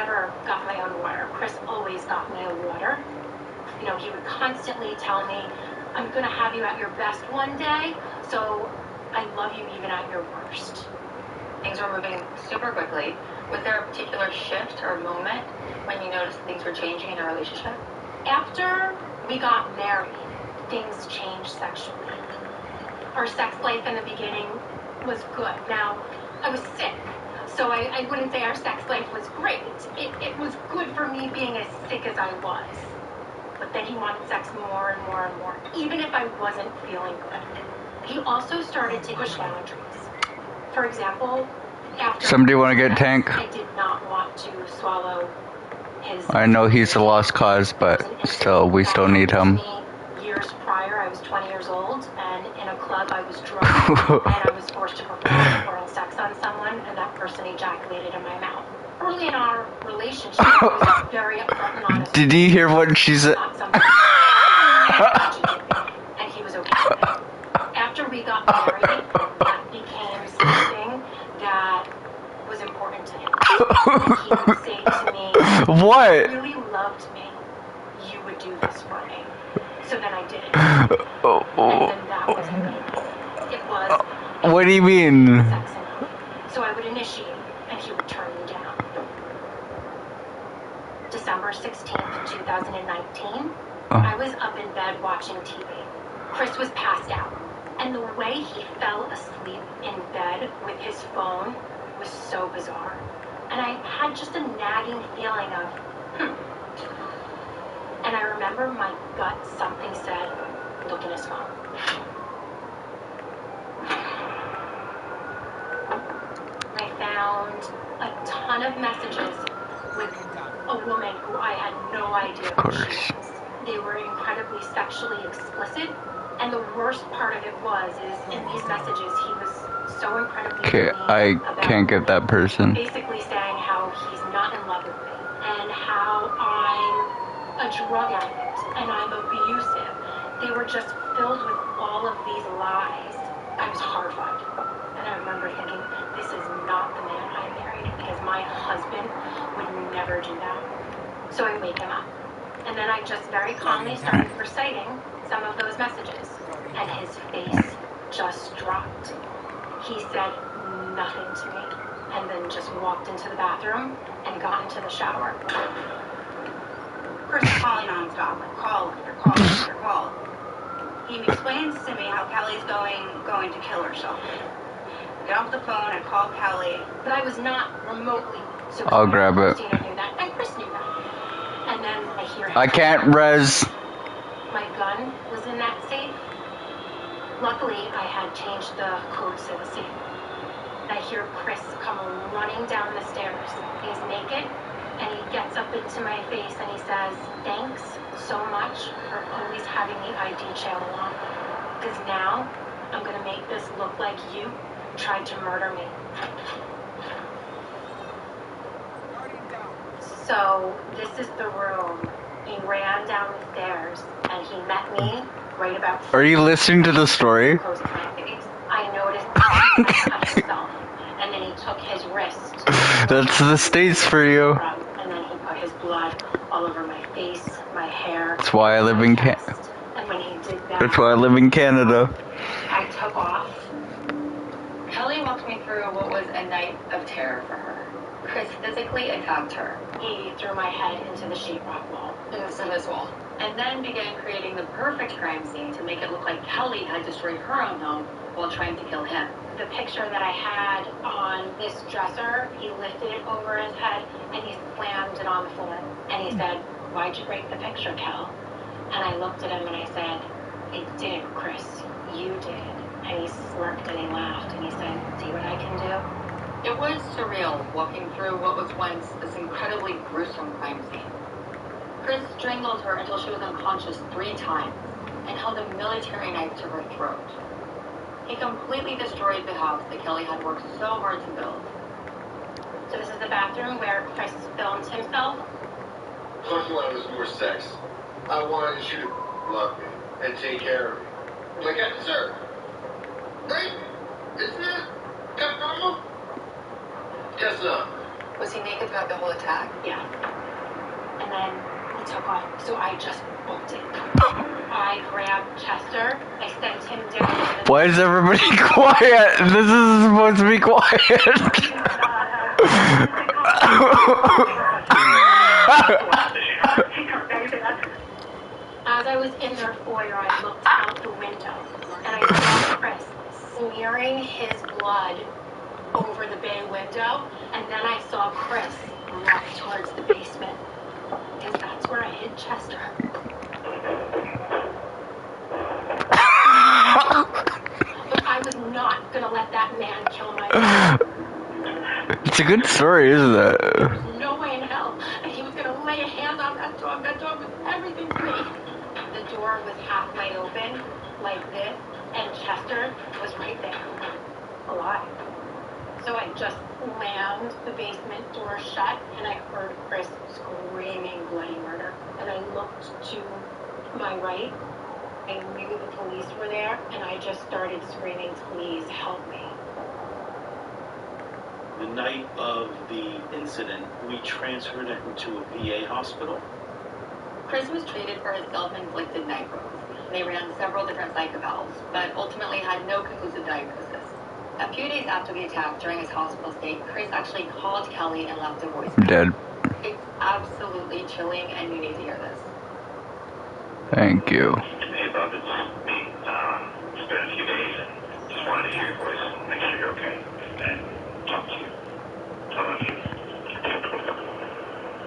never got my own water. Chris always got my own water. You know, he would constantly tell me, I'm going to have you at your best one day, so I love you even at your worst. Things were moving super quickly. Was there a particular shift or moment when you noticed things were changing in your relationship? After we got married, things changed sexually. Our sex life in the beginning was good. Now, I was sick, so I wouldn't say our sex life was great. It was good for me being as sick as I was. But then he wanted sex more and more and more, even if I wasn't feeling good. He also started to push boundaries. For example, after somebody want to get Tank? I did not want to swallow his... I know he's a lost cause, but still, we still need him. Years prior, I was 20 years old, and in a club I was drunk, and I was forced to perform oral sex on someone, and that person ejaculated in my mouth. Early in our relationship, I was very upfront and honest. Did you hear what she said? And he was okay with it. After we got married, that became something that was important to him. He would say to me, what? If you really loved me, you would do this for me. So then I did it. And then that wasn't good enough. It was... What do you mean? Sex enough. So I would initiate, and he would turn me down. December 16th, 2019, I was up in bed watching TV. Chris was passed out. And the way he fell asleep in bed with his phone was so bizarre. And I had just a nagging feeling of, And I remember my gut, something said, look in his phone. I found a ton of messages with a woman who I had no idea who she was. They were incredibly sexually explicit. And the worst part of it was, in these messages, he was so incredibly Okay, I can't get that person. Basically saying how he's not in love with me, and how I'm a drug addict, and I'm abusive. They were just filled with all of these lies. I was horrified. And I remember thinking, this is not the man I married, because my husband would never do that. So I wake him up. And then I just very calmly started reciting some of those messages, and his face just dropped. He said nothing to me, and then just walked into the bathroom and got into the shower. Chris was calling nonstop, like call after call after call. He explains to me how Kelly's going to kill herself. I get off the phone, I call Kelly. But I was not remotely so I'll grab it. Christina knew that, and Chris knew that. And then I hear him. I can't res. My gun was in that safe. Luckily, I had changed the codes to the safe. I hear Chris come running down the stairs. He's naked, and he gets up into my face and he says, thanks so much for always having the ID trail along. Because now, I'm going to make this look like you tried to murder me. So, this is the room. He ran down the stairs, and he met me right about... Are you listening to the story? Close to my face. I noticed he touched himself, and then he took his wrist. That's the States for you. And then he put his blood all over my face, my hair. That's why I live in Canada. And when he did that... That's why I live in Canada. I took off. Kelly walked me through what was a night of terror for her. Chris physically attacked her. He threw my head into the sheetrock wall. Into this wall. And then began creating the perfect crime scene to make it look like Kelly had destroyed her own home while trying to kill him. The picture that I had on this dresser, he lifted it over his head and he slammed it on the floor. And he said, why'd you break the picture, Kel? And I looked at him and I said, it didn't, Chris. You did. And he smirked and he laughed and he said, see what I can do? It was surreal walking through what was once this incredibly gruesome crime scene. Chris strangled her until she was unconscious 3 times and held a military knife to her throat. He completely destroyed the house that Kelly had worked so hard to build. So this is the bathroom where Chris filmed himself. All I wanted was more sex. I wanted you to love me and take care of me. Like I deserve. Right? Isn't it? Kind of normal? Guess not. Was he naked throughout the whole attack? Yeah. And then he took off, so I just bolted. I grabbed Chester, I sent him down to the... Why is everybody quiet? This is supposed to be quiet. As I was in their foyer, I looked out the window, and I saw Chris smearing his blood over the bay window, and then I saw Chris walk towards the basement, because that's where I hid Chester. But I was not gonna let that man kill my dog. It's a good story, isn't it? There's no way in hell that he was gonna lay a hand on that dog. That dog was everything to me. The door was halfway open, like this, and Chester was right there, alive. So I just slammed the basement door shut, and I heard Chris screaming bloody murder. And I looked to my right. I knew the police were there, and I just started screaming, "Please help me." The night of the incident, we transferred him to a VA hospital. Chris was treated for his self-inflicted knife wounds. They ran several different psych evals, but ultimately had no conclusive diagnosis. A few days after the attack, during his hospital stay, Chris actually called Kelly and left a voicemail. Dead. It's absolutely chilling, and you need to hear this. Thank you. Hey, Bob, it's me. It's been a few days, and just wanted to hear your voice and make sure you're okay. And talk to you. I love you.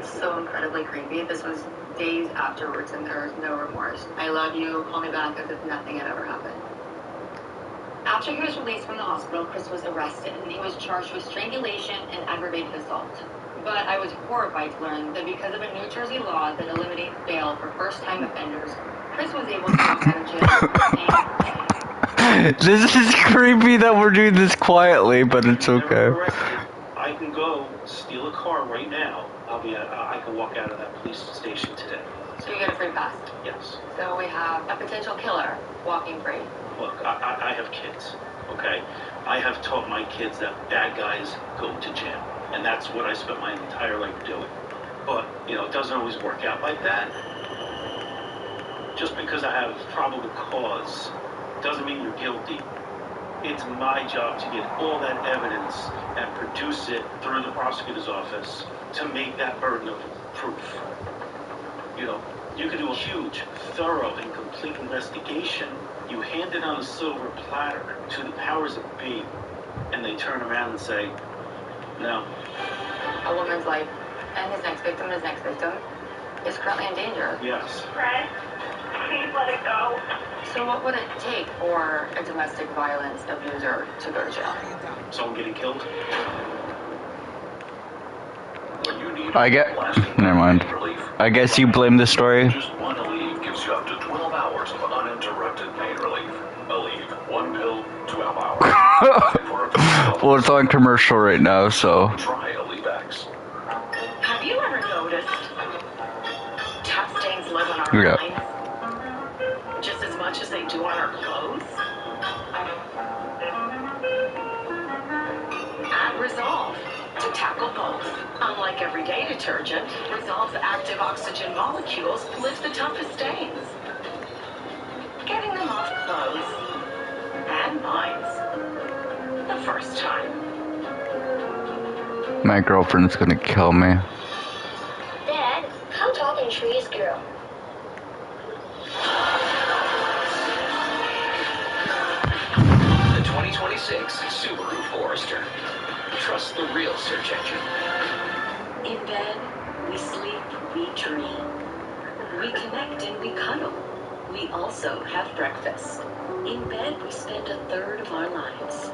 So incredibly creepy. This was days afterwards, and there was no remorse. I love you, call me back as if nothing had ever happened. After he was released from the hospital, Chris was arrested, and he was charged with strangulation and aggravated assault. But I was horrified to learn that because of a New Jersey law that eliminates bail for first-time offenders, Chris was able to walk out of jail the same day. This is creepy that we're doing this quietly, but it's okay. I can go steal a car right now. I can walk out of that police station today. So you get a free pass. Yes. So we have a potential killer walking free. Look, I have kids, okay? I have taught my kids that bad guys go to jail. And that's what I spent my entire life doing. But, you know, it doesn't always work out like that. Just because I have probable cause doesn't mean you're guilty. It's my job to get all that evidence and produce it through the prosecutor's office to make that burden of proof. You know, you can do a huge, thorough, and complete investigation. You hand it on a silver platter to the powers that be, and they turn around and say, no. A woman's life and his next victim is currently in danger. Yes. Fred, please let it go. So what would it take for a domestic violence abuser to go to jail? Someone getting killed? When you need I get. lasting Never mind. relief, I guess you blame the story. just one Aleve gives you up to 12 hours of uninterrupted pain relief. Aleve, one pill, 12 hours. For a total Well, it's on commercial right now, so. try Alevex. Have you ever noticed tap stains live on our Yeah. minds just as much as they do on our clothes? Add Resolve to tackle both. Unlike everyday detergent, Resolve's active oxygen molecules lift the toughest stains, getting them off clothes and minds the first time. My girlfriend's gonna kill me. Dad, come talking trees, girl. The 2026 Subaru Forester. Trust the real search engine. In bed, we sleep, we dream. We connect and we cuddle. We also have breakfast. In bed, we spend a third of our lives.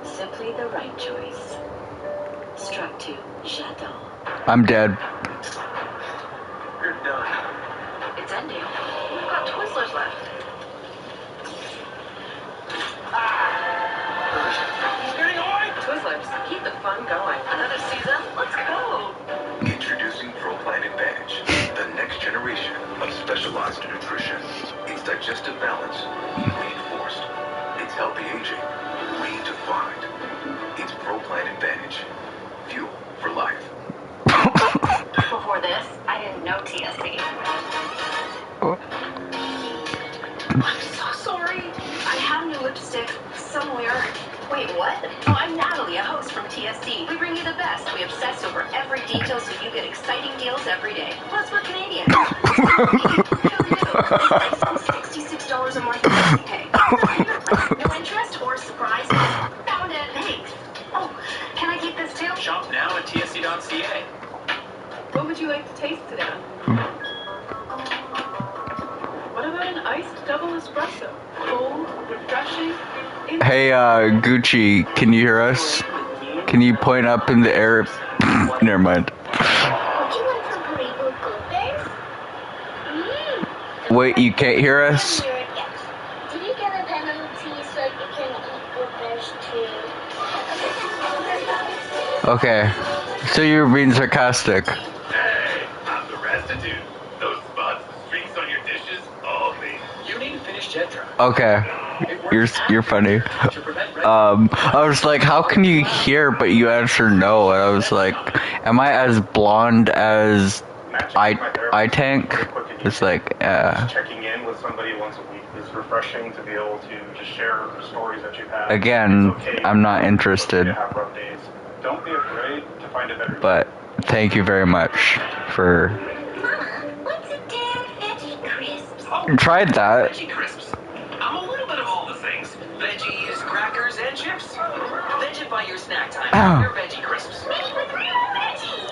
Simply the right choice. Struck to J'adore. I'm dead. You're done. It's ending. We've got Twizzlers left. He's getting away! Twizzlers, keep the fun going. Another season? Let's go! Introducing ProPlan Advantage, the next generation of specialized nutrition. It's digestive balance, reinforced. It's healthy aging, redefined. It's ProPlan Advantage. Fuel for life. best. We obsess over every detail so you get exciting deals every day. Plus, we're Canadian. $66 a month in pay. No interest or surprises? Found it. Thanks. Oh, can I keep this too? Shop now at tsc.ca. What would you like to taste today? What about an iced double espresso? Cold, refreshing. Hey, Gucci, can you hear us? Can you point up in the air? Never mind. Would you want some burrito goodness? Wait, you can't hear us? Did you get a penalty so you can eat goodness too? Okay. So you're being sarcastic. Hey, I'm the residue. Those spots, the streaks on your dishes, all me. You need to finish jet drive. Okay. You're funny. I was like, how can you hear but you answer no? And I was like, am I as blonde as I-Tank? It's like, Checking in with somebody once a week is refreshing to be able to just share stories that you've had. Again, It's okay I'm not interested. to have rough days. Don't be afraid to find a better But thank you very much for... What's a damn veggie crisps? Tried that. Veggie crisps. I'm a little bit of all the things. Veggies, crackers, and chips. Vegify your snack time. Your veggie crisps. Made with real veggies.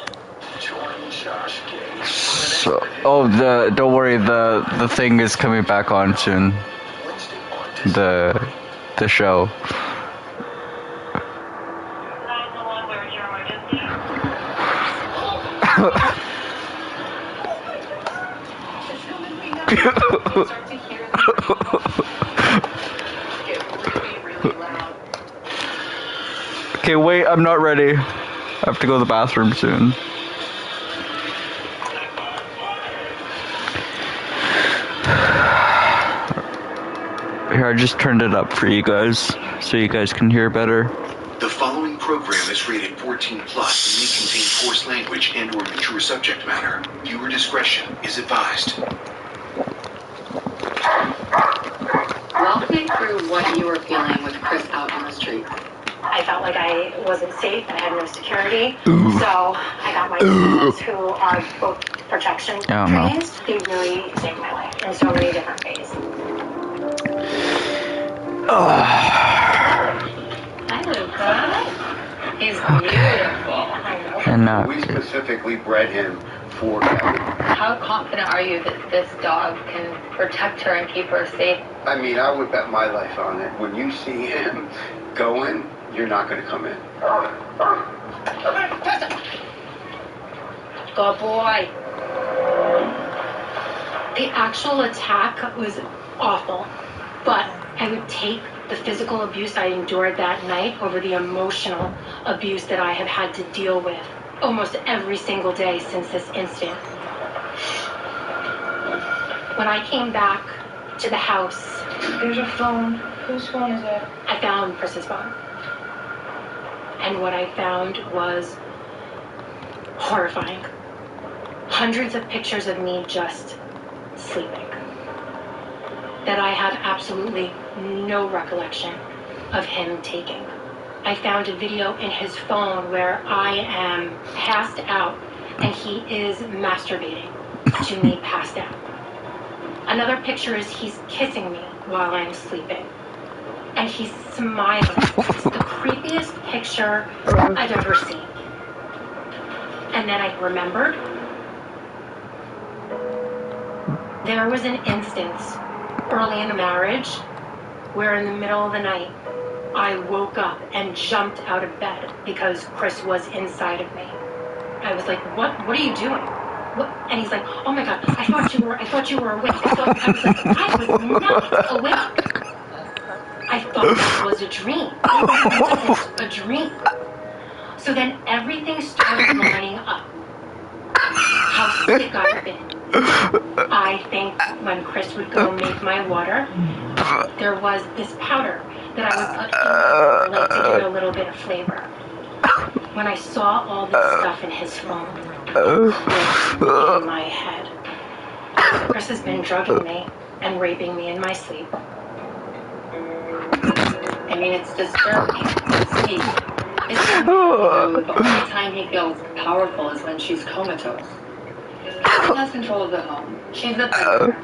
Join Josh Gay. So, don't worry, the thing is coming back on soon. The show. Okay, wait, I'm not ready. I have to go to the bathroom soon. Here, I just turned it up for you guys, so you guys can hear better. The following program is rated 14 plus and may contain coarse language and or mature subject matter. Viewer discretion is advised. Walk me through what you were feeling with Chris out on the street. I felt like I wasn't safe. I had no security. So I got my friends who are both protection trained. They really saved my life in so many different ways. Hi, Luca. He's beautiful. And We specifically bred him for Kelly. How confident are you that this dog can protect her and keep her safe? I mean, I would bet my life on it. When you see him going, you're not going to come in. Good boy. The actual attack was awful, but I would take the physical abuse I endured that night over the emotional abuse that I have had to deal with almost every single day since this incident. When I came back to the house, There's a phone. Whose phone is it? I found Chris's phone. And what I found was horrifying. Hundreds of pictures of me just sleeping. That I had absolutely no recollection of him taking. I found a video in his phone where I am passed out and he is masturbating to me passed out. Another picture is he's kissing me while I'm sleeping. And he's smiling. It's the creepiest picture I've ever seen. And then I remembered there was an instance early in the marriage where in the middle of the night I woke up and jumped out of bed because Chris was inside of me. I was like, what are you doing? What? And he's like, oh my God, I thought you were awake. I was like, I was not awake. I thought this was a dream. It wasn't a dream. So then everything started lining up. How sick I've been. I think when Chris would go make my water, there was this powder that I would put in like to give it a little bit of flavor. When I saw all this stuff in his phone, it clicked in my head. Chris has been drugging me and raping me in my sleep. I mean, it's disturbing to see. The only time he feels powerful is when she's comatose. She has control of the home. She's the breadwinner.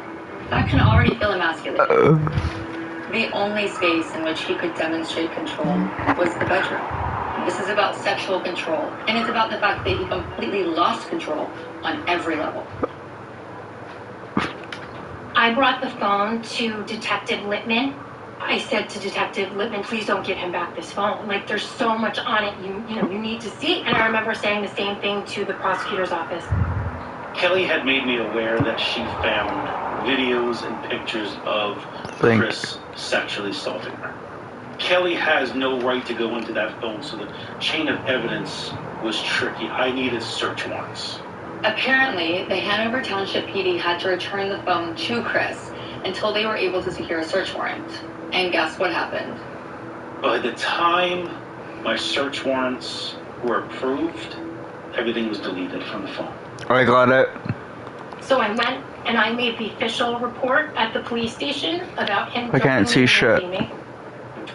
That can already feel emasculating. The only space in which he could demonstrate control was the bedroom. This is about sexual control, and it's about the fact that he completely lost control on every level. I brought the phone to Detective Littman. I said to Detective Littman, please don't give him back this phone. Like, there's so much on it, you need to see. And I remember saying the same thing to the prosecutor's office. Kelly had made me aware that she found videos and pictures of Chris sexually assaulting her. Kelly has no right to go into that phone, so the chain of evidence was tricky. I needed search warrants. Apparently, the Hanover Township PD had to return the phone to Chris until they were able to secure a search warrant. And guess what happened? By the time my search warrants were approved, everything was deleted from the phone. I got it. So I went and I made the official report at the police station about him. I can't see shit.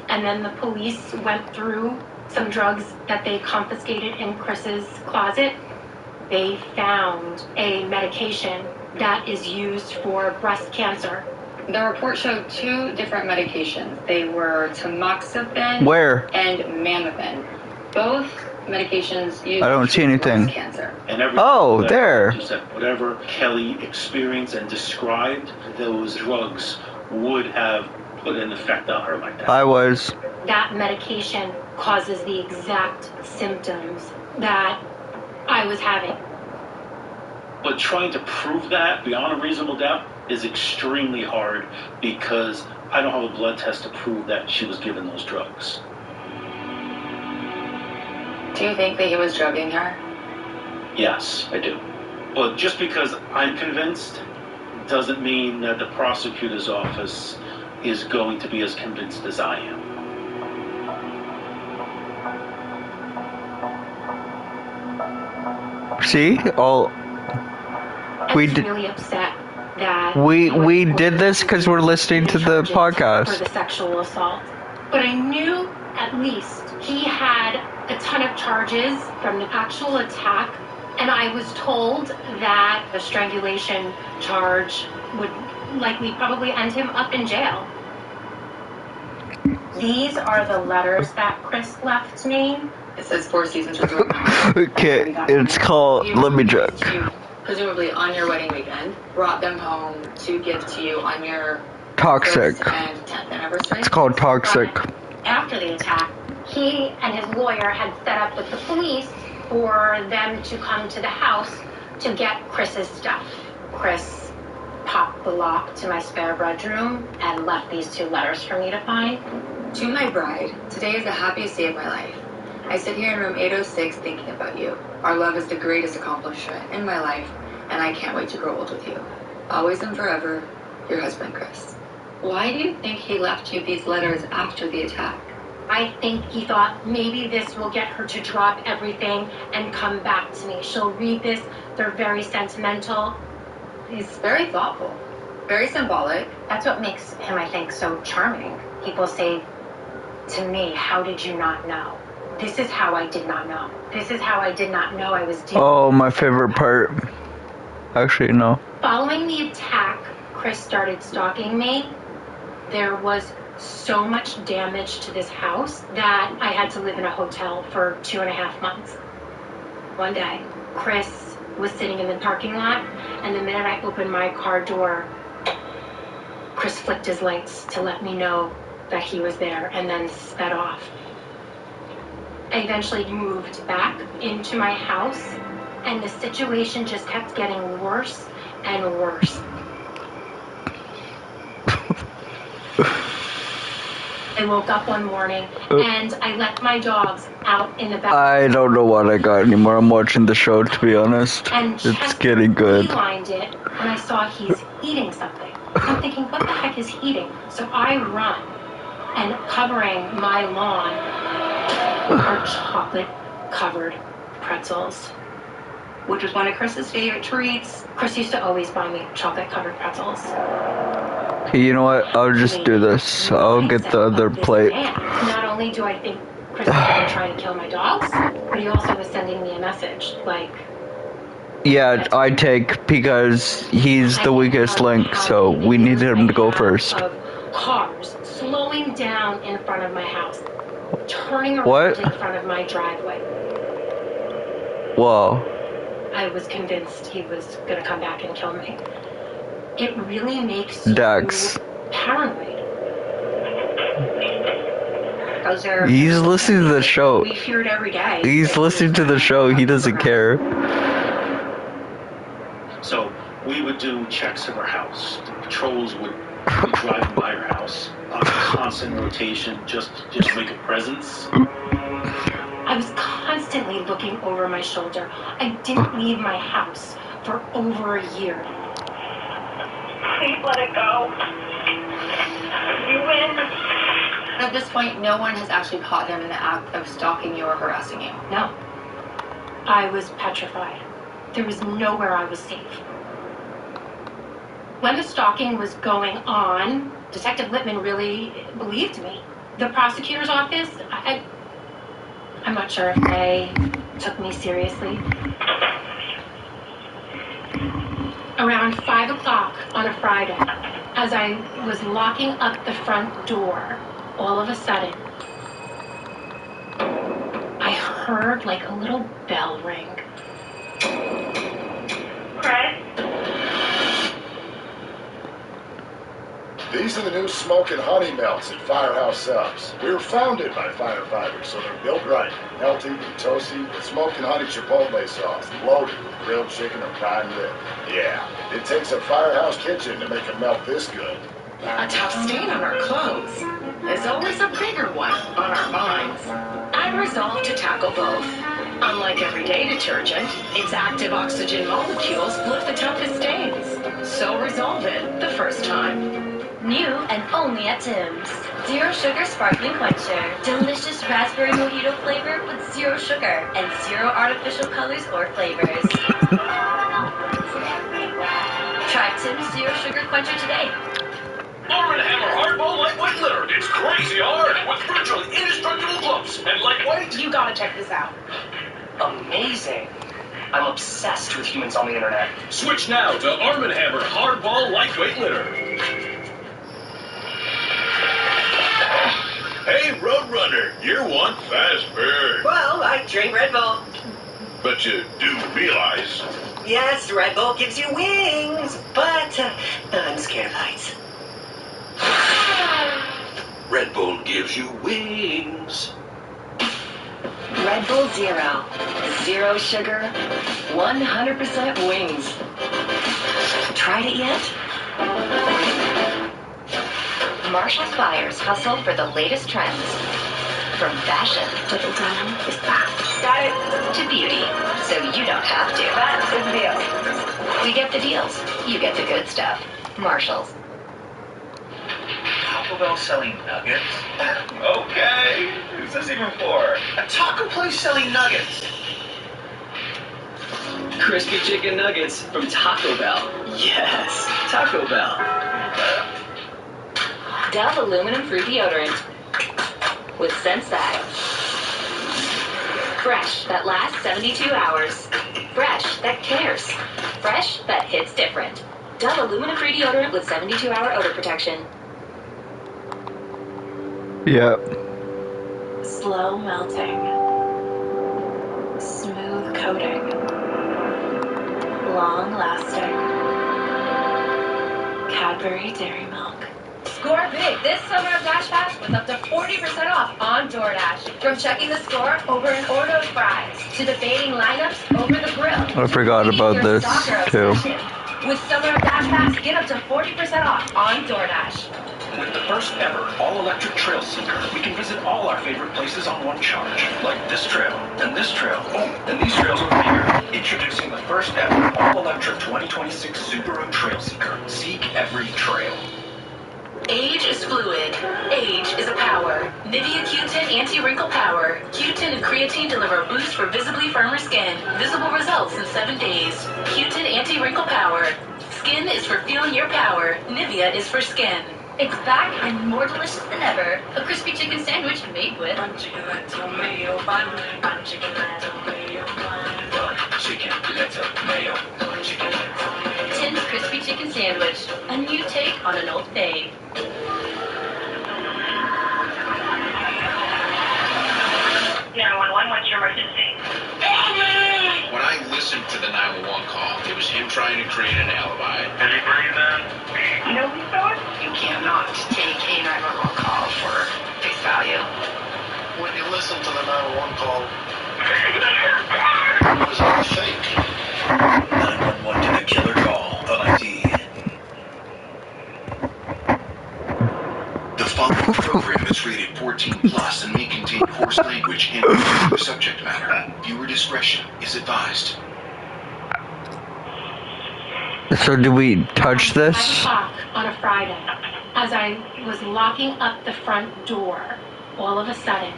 And then the police went through some drugs that they confiscated in Chris's closet. They found a medication that is used for breast cancer. The report showed 2 different medications. They were tamoxifen and Mammofen. Both medications used I don't see anything. breast cancer. And there. Whatever Kelly experienced and described, those drugs would have put an effect on her like that. That medication causes the exact symptoms that I was having. But trying to prove that beyond a reasonable doubt is extremely hard because I don't have a blood test to prove that she was given those drugs. Do you think that he was drugging her? Yes, I do. But just because I'm convinced doesn't mean that the prosecutor's office is going to be as convinced as I am. See? We did. Really upset that we did this because we're listening to the podcast for the sexual assault. But I knew at least he had a ton of charges from the actual attack, and I was told that the strangulation charge would likely probably end him up in jail. These are the letters that Chris left me. It says 4 seasons of Dork. Okay, it's called Let Me Check. Presumably on your wedding weekend, brought them home to give to you on your Toxic. 1st and 10th anniversary. It's called Toxic. After the attack, he and his lawyer had set up with the police for them to come to the house to get Chris's stuff. Chris popped the lock to my spare bedroom and left these 2 letters for me to find. To my bride, today is the happiest day of my life. I sit here in room 806 thinking about you. Our love is the greatest accomplishment in my life, and I can't wait to grow old with you. Always and forever, your husband, Chris. Why do you think he left you these letters after the attack? I think he thought maybe this will get her to drop everything and come back to me. She'll read this. They're very sentimental. He's very thoughtful, very symbolic. That's what makes him, I think, so charming. People say to me, how did you not know? This is how I did not know. This is how I did not know I was dealing. Oh, my favorite part. Actually, no. Following the attack, Chris started stalking me. There was so much damage to this house that I had to live in a hotel for 2.5 months. One day, Chris was sitting in the parking lot, and the minute I opened my car door, Chris flicked his lights to let me know that he was there and then sped off. I eventually moved back into my house, and the situation just kept getting worse and worse. I woke up one morning and I let my dogs out in the back. I don't know what I got anymore. I'm watching the show, to be honest. And it's getting good. I rewind it and I saw he's eating something. I'm thinking, what the heck is he eating? So I run, and covering my lawn are chocolate-covered pretzels, which was one of Chris's favorite treats. Chris used to always buy me chocolate-covered pretzels. You know what? I'll just do this. I'll get the other plate. Not only do I think Chris was going to try to kill my dogs, but he also was sending me a message, like... Yeah, I take because he's the weakest link, so we need him to go first. Of cars slowing down in front of my house, turning around What? in front of my driveway. Whoa. I was convinced he was going to come back and kill me. It really makes Dax. you paranoid. He's listening to the show. We hear it every day. He's listening to the show. He doesn't care. So we would do checks at our house. The patrols would be driving by our house on constant rotation, just make a presence. I was constantly looking over my shoulder. I didn't leave my house for over a year. Please let it go. You win. At this point, no one has actually caught him in the act of stalking you or harassing you. No. I was petrified. There was nowhere I was safe. When the stalking was going on, Detective Lippman really believed me. The prosecutor's office, I'm not sure if they took me seriously. Around 5 o'clock on a Friday, as I was locking up the front door, all of a sudden, I heard like a little bell ring. Chris? These are the new smoking honey melts at Firehouse Subs. We were founded by firefighters, so they're built right. Healthy and toasty with smoking honey chipotle sauce, loaded with grilled chicken or prime rib. Yeah, it takes a firehouse kitchen to make a melt this good. A tough stain on our clothes is always a bigger one on our minds. I resolved to tackle both. Unlike everyday detergent, its active oxygen molecules lift the toughest stains. So resolve it the first time. New and only at Tim's. Zero sugar sparkling quencher. Delicious raspberry mojito flavor with zero sugar and zero artificial colors or flavors. Try Tim's Zero Sugar Quencher today. Arm & Hammer Hardball Lightweight Litter. It's crazy hard with virtually indestructible clumps and lightweight. You gotta check this out. Amazing. I'm obsessed with humans on the internet. Switch now to Arm & Hammer Hardball Lightweight Litter. Hey, Roadrunner, you're one fast bird. Well, I drink Red Bull. But you do realize... Yes, Red Bull gives you wings, but I'm scared of heights. Red Bull gives you wings. Red Bull Zero. Zero sugar, 100% wings. Tried it yet? Marshall's buyers hustle for the latest trends. From fashion, little denim is back. Got it. To beauty, so you don't have to. That's the deal. We get the deals. You get the good stuff. Marshall's. Taco Bell selling nuggets? Okay. Who's this even for? A taco place selling nuggets. Crispy chicken nuggets from Taco Bell. Yes, Taco Bell. Dove aluminum-free deodorant with Sensei. Fresh that lasts 72 hours. Fresh that cares. Fresh that hits different. Dove aluminum-free deodorant with 72-hour odor protection. Yep. Slow melting. Smooth coating. Long lasting. Cadbury Dairy Milk. Score big this summer at Dash Pass with up to 40% off on DoorDash. From checking the score over an order of fries to debating lineups over the grill. I forgot about this too. With summer at Dash Pass, get up to 40% off on DoorDash. With the first ever all-electric Trail Seeker, we can visit all our favorite places on one charge. Like this trail, and this trail, oh, and these trails over here. Introducing the first ever all-electric 2026 Subaru Trail Seeker. Seek every trail. Age is fluid. Age is a power. Nivea Q10 Anti-Wrinkle Power. Q10 and creatine deliver a boost for visibly firmer skin. Visible results in 7 days. Q10 Anti-Wrinkle Power. Skin is for feeling your power. Nivea is for skin. It's back and more delicious than ever. A crispy chicken sandwich made with Chicken, lettuce, mayo, chicken, lettuce, mayo, chicken, lettuce. Tim's crispy chicken sandwich. A new take on an old fave. 911, what's your emergency? When I listened to the 911 call, it was him trying to create an alibi. Did he breathe in? You know we saw it? You cannot take a 911 call for face value. When you listen to the 911 call, it was all fake. 911 to the killer call of ID. The following program is rated 14 plus and may contain coarse language and mature subject matter. Viewer discretion is advised. So do we touch 5 this? o'clock on a Friday, as I was locking up the front door, all of a sudden,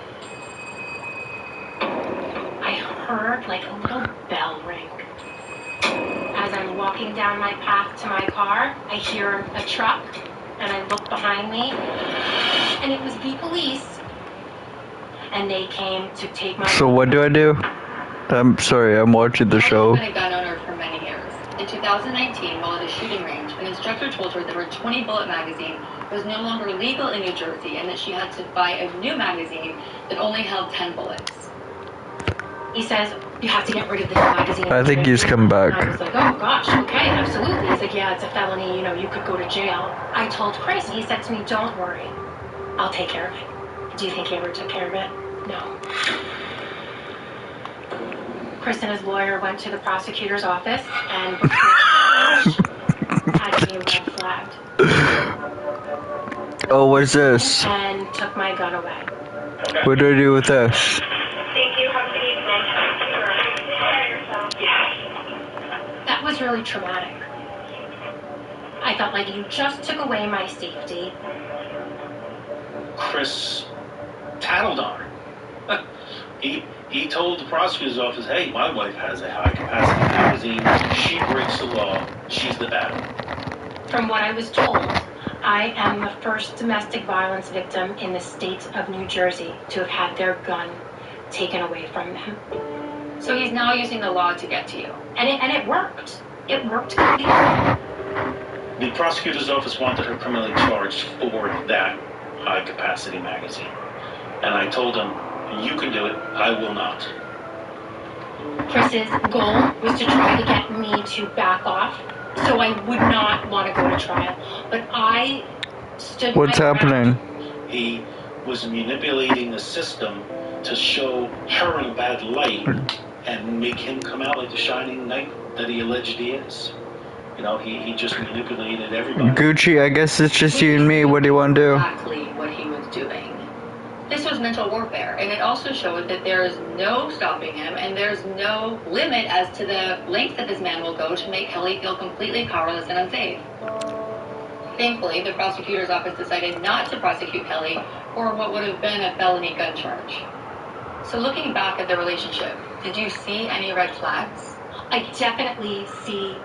I heard like a little bell ring. As I'm walking down my path to my car, I hear a truck, and I look behind me, and it was the police. And they came to take my... So what do I do? I'm sorry, I'm watching the show. I've been a gun owner for many years. In 2019, while at a shooting range, an instructor told her that her 20-bullet magazine was no longer legal in New Jersey and that she had to buy a new magazine that only held 10 bullets. He says, you have to get rid of this magazine. I think he's come back. I was like, oh gosh, okay, absolutely. He's like, yeah, it's a felony, you know, you could go to jail. I told Chris, and he said to me, don't worry, I'll take care of it. Do you think he ever took care of it? No. Chris and his lawyer went to the prosecutor's office and had me red flagged. Oh, what's this? And took my gun away. What do I do with this? Thank you. Have a good evening. That was really traumatic. I felt like you just took away my safety. Chris tattled on her. He told the prosecutor's office, hey, my wife has a high-capacity magazine. She breaks the law. She's the bad one. From what I was told, I am the first domestic violence victim in the state of New Jersey to have had their gun taken away from them. So he's now using the law to get to you. And it worked. It worked completely. The prosecutor's office wanted her criminally charged for that high-capacity magazine. And I told him, you can do it, I will not. Chris's goal was to try to get me to back off, so I would not want to go to trial. But I stood What's my ground. happening? He was manipulating the system to show her in a bad light and make him come out like the shining knight that he alleged he is. You know, he just manipulated everybody. Gucci, I guess it's just you and me. What do you want to do? Exactly what he was doing. This was mental warfare, and it also showed that there is no stopping him, and there's no limit as to the length that this man will go to make Kelly feel completely powerless and unsafe. Thankfully, the prosecutor's office decided not to prosecute Kelly for what would have been a felony gun charge. So looking back at the relationship, did you see any red flags? I definitely see